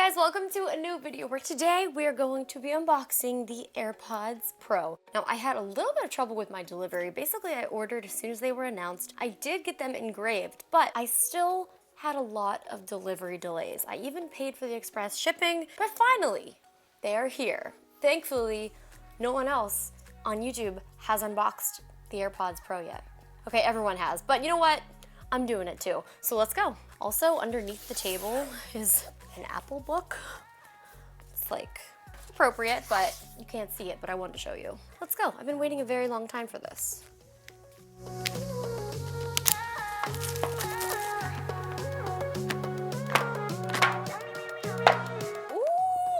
guys, welcome to a new video where today we're going to be unboxing the AirPods Pro. Now, I had a little bit of trouble with my delivery. Basically, I ordered as soon as they were announced. I did get them engraved, but I still had a lot of delivery delays. I even paid for the express shipping, but finally, they are here. Thankfully, no one else on YouTube has unboxed the AirPods Pro yet. Okay, everyone has, but you know what? I'm doing it too. So let's go. Also, underneath the table is an Apple book. It's like appropriate, but you can't see it, but I wanted to show you. Let's go. I've been waiting a very long time for this. Ooh,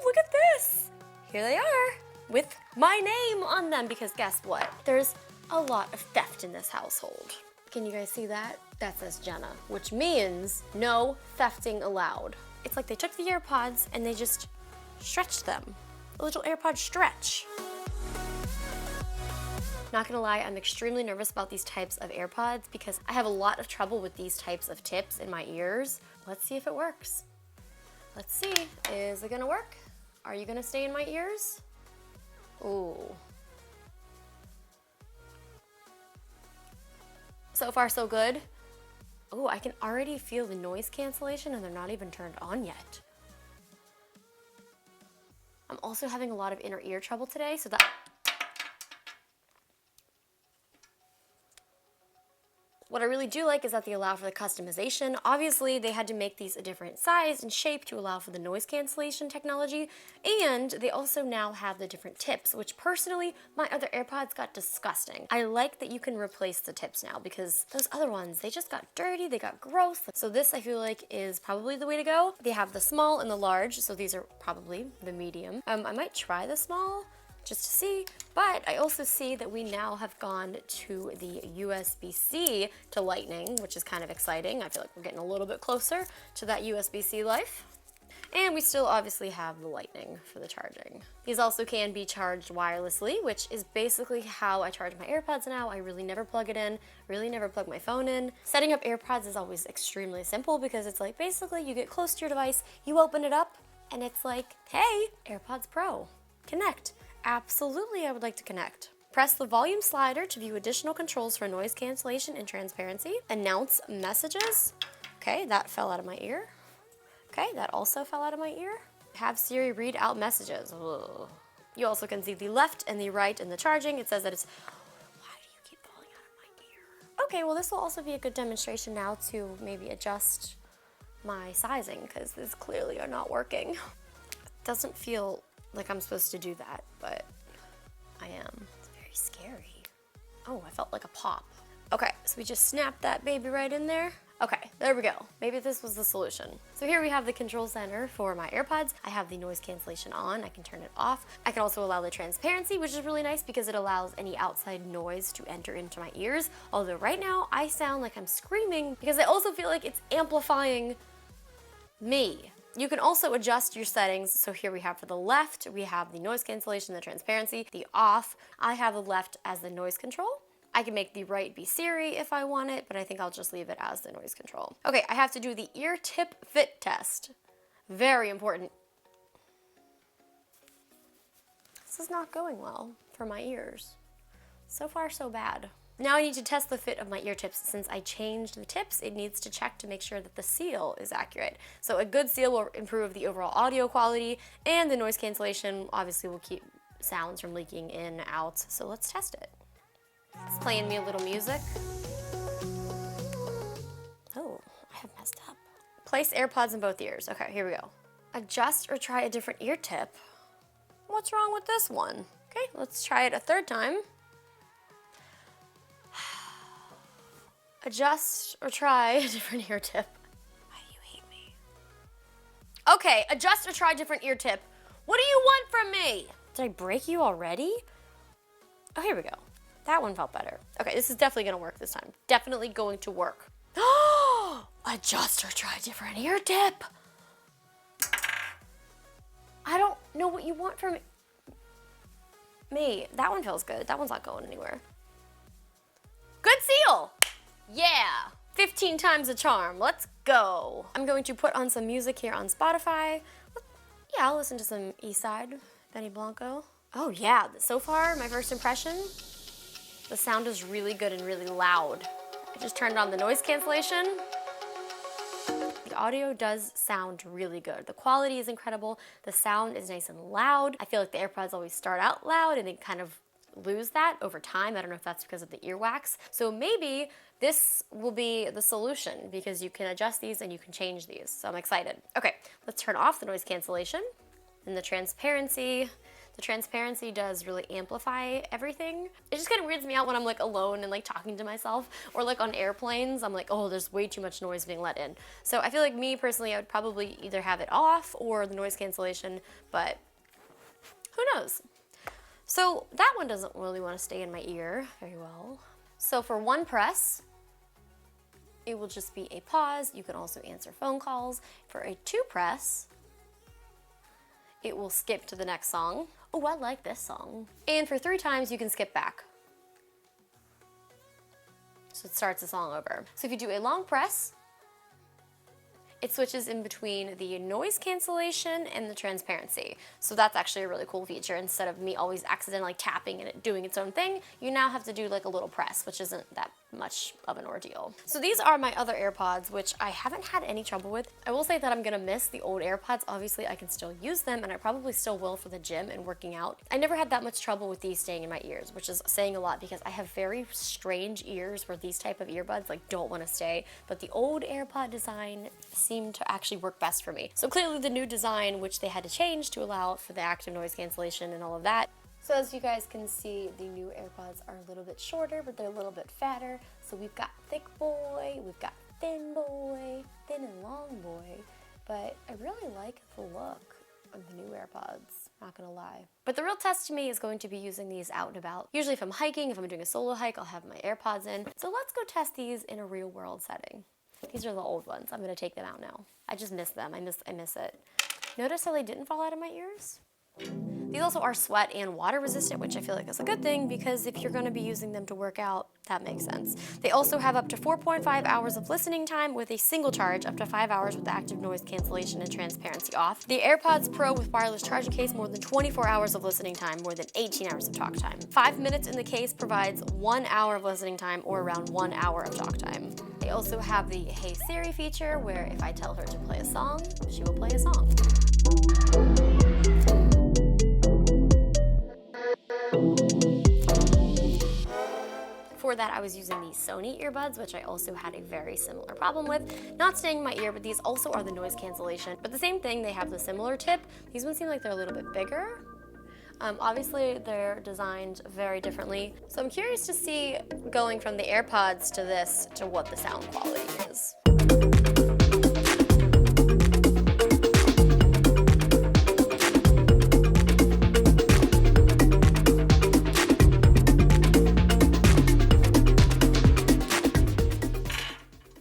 look at this. Here they are with my name on them because guess what? There's a lot of theft in this household. Can you guys see that? That says Jenna, which means no thefting allowed. It's like they took the AirPods and they just stretched them. A little AirPod stretch. Not gonna lie, I'm extremely nervous about these types of AirPods because I have a lot of trouble with these types of tips in my ears. Let's see if it works. Let's see, is it gonna work? Are you gonna stay in my ears? Ooh. So far, so good. Oh, I can already feel the noise cancellation and they're not even turned on yet. I'm also having a lot of inner ear trouble today, so that... What I really do like is that they allow for the customization. Obviously, they had to make these a different size and shape to allow for the noise cancellation technology, and they also now have the different tips, which personally, my other AirPods got disgusting. I like that you can replace the tips now because those other ones, they just got dirty, they got gross. So this, I feel like, is probably the way to go. They have the small and the large, so these are probably the medium. I might try the small, just to see, but I also see that we now have gone to the USB-C to Lightning, which is kind of exciting. I feel like we're getting a little bit closer to that USB-C life. And we still obviously have the Lightning for the charging. These also can be charged wirelessly, which is basically how I charge my AirPods now. I really never plug it in, really never plug my phone in. Setting up AirPods is always extremely simple because it's like basically you get close to your device, you open it up, and it's like, hey, AirPods Pro, connect. Absolutely, I would like to connect. Press the volume slider to view additional controls for noise cancellation and transparency. Announce messages. Okay, that fell out of my ear. Okay, that also fell out of my ear. Have Siri read out messages. Ugh. You also can see the left and the right in the charging. It says that it's, why do you keep falling out of my ear? Okay, well this will also be a good demonstration now to maybe adjust my sizing because these clearly are not working. It doesn't feel like I'm supposed to do that, but I am. It's very scary. Oh, I felt like a pop. Okay, so we just snapped that baby right in there. Okay, there we go. Maybe this was the solution. So here we have the control center for my AirPods. I have the noise cancellation on. I can turn it off. I can also allow the transparency, which is really nice because it allows any outside noise to enter into my ears. Although right now I sound like I'm screaming because I also feel like it's amplifying me. You can also adjust your settings. So here we have for the left, we have the noise cancellation, the transparency, the off. I have the left as the noise control. I can make the right be Siri if I want it, but I think I'll just leave it as the noise control. Okay, I have to do the ear tip fit test. Very important. This is not going well for my ears. So far, so bad. Now I need to test the fit of my ear tips. Since I changed the tips, it needs to check to make sure that the seal is accurate. So a good seal will improve the overall audio quality, and the noise cancellation obviously will keep sounds from leaking in and out. So let's test it. It's playing me a little music. Oh, I have messed up. Place AirPods in both ears. Okay, here we go. Adjust or try a different ear tip. What's wrong with this one? Okay, let's try it a third time. Adjust or try a different ear tip. Why do you hate me? Okay, adjust or try a different ear tip. What do you want from me? Did I break you already? Oh, here we go. That one felt better. Okay, this is definitely gonna work this time. Definitely going to work. Adjust or try a different ear tip. I don't know what you want from me. That one feels good. That one's not going anywhere. Good seal. Yeah, 15 times the charm. Let's go. I'm going to put on some music here on Spotify. Yeah, I'll listen to some East Side, Benny Blanco. Oh yeah, so far, my first impression, the sound is really good and really loud. I just turned on the noise cancellation. The audio does sound really good. The quality is incredible. The sound is nice and loud. I feel like the AirPods always start out loud and they kind of lose that over time. I don't know if that's because of the earwax. So maybe this will be the solution because you can adjust these and you can change these. So I'm excited. Okay, let's turn off the noise cancellation and the transparency. The transparency does really amplify everything. It just kind of weirds me out when I'm like alone and like talking to myself, or like on airplanes, I'm like, oh, there's way too much noise being let in. So I feel like me personally, I would probably either have it off or the noise cancellation, but who knows? So that one doesn't really want to stay in my ear very well. So for one press, it will just be a pause. You can also answer phone calls. For a two press, it will skip to the next song. Oh, I like this song. And for 3 times, you can skip back. So it starts the song over. So if you do a long press, it switches in between the noise cancellation and the transparency. So that's actually a really cool feature. Instead of me always accidentally tapping and it doing its own thing, you now have to do like a little press, which isn't that much of an ordeal. So these are my other AirPods, which I haven't had any trouble with. I will say that I'm gonna miss the old AirPods. Obviously, I can still use them, and I probably still will for the gym and working out. I never had that much trouble with these staying in my ears, which is saying a lot because I have very strange ears where these type of earbuds like don't wanna stay, but the old AirPod design seemed to actually work best for me. So clearly the new design, which they had to change to allow for the active noise cancellation and all of that. So as you guys can see, the new AirPods are a little bit shorter, but they're a little bit fatter. So we've got thick boy, we've got thin boy, thin and long boy. But I really like the look of the new AirPods, not gonna lie. But the real test to me is going to be using these out and about. Usually if I'm hiking, if I'm doing a solo hike, I'll have my AirPods in. So let's go test these in a real world setting. These are the old ones. I'm gonna take them out now. I just miss them, I miss it. Notice how they didn't fall out of my ears? These also are sweat and water resistant, which I feel like is a good thing because if you're gonna be using them to work out, that makes sense. They also have up to 4.5 hours of listening time with a single charge, up to 5 hours with active noise cancellation and transparency off. The AirPods Pro with wireless charging case, more than 24 hours of listening time, more than 18 hours of talk time. 5 minutes in the case provides 1 hour of listening time or around 1 hour of talk time. They also have the Hey Siri feature where if I tell her to play a song, she will play a song. Before that, I was using these Sony earbuds, which I also had a very similar problem with. Not staying in my ear, but these also are the noise cancellation. But the same thing, they have the similar tip. These ones seem like they're a little bit bigger. Obviously, they're designed very differently. So I'm curious to see, going from the AirPods to this, to what the sound quality is.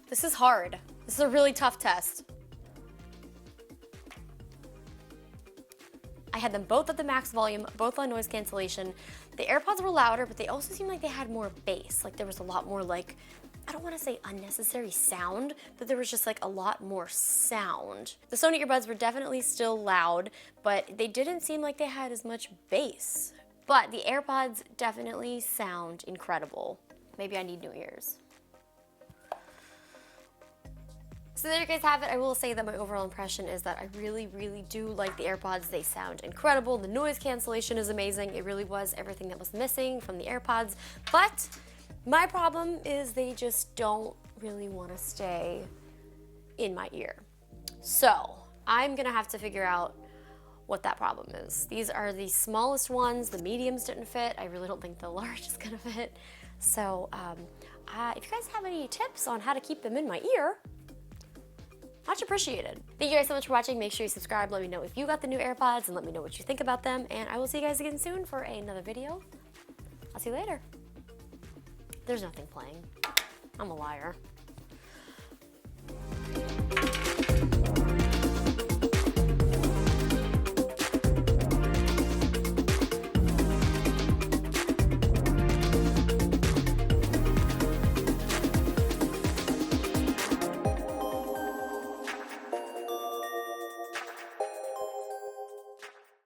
This is hard. This is a really tough test. I had them both at the max volume, both on noise cancellation. The AirPods were louder, but they also seemed like they had more bass. Like there was a lot more like, I don't want to say unnecessary sound, but there was just like a lot more sound. The Sony earbuds were definitely still loud, but they didn't seem like they had as much bass. But the AirPods definitely sound incredible. Maybe I need new ears. So there you guys have it. I will say that my overall impression is that I really, really do like the AirPods. They sound incredible. The noise cancellation is amazing. It really was everything that was missing from the AirPods. But my problem is they just don't really want to stay in my ear. So I'm gonna have to figure out what that problem is. These are the smallest ones. The mediums didn't fit. I really don't think the large is gonna fit. So if you guys have any tips on how to keep them in my ear, much appreciated. Thank you guys so much for watching. Make sure you subscribe. Let me know if you got the new AirPods and let me know what you think about them. And I will see you guys again soon for another video. I'll see you later. There's nothing playing. I'm a liar.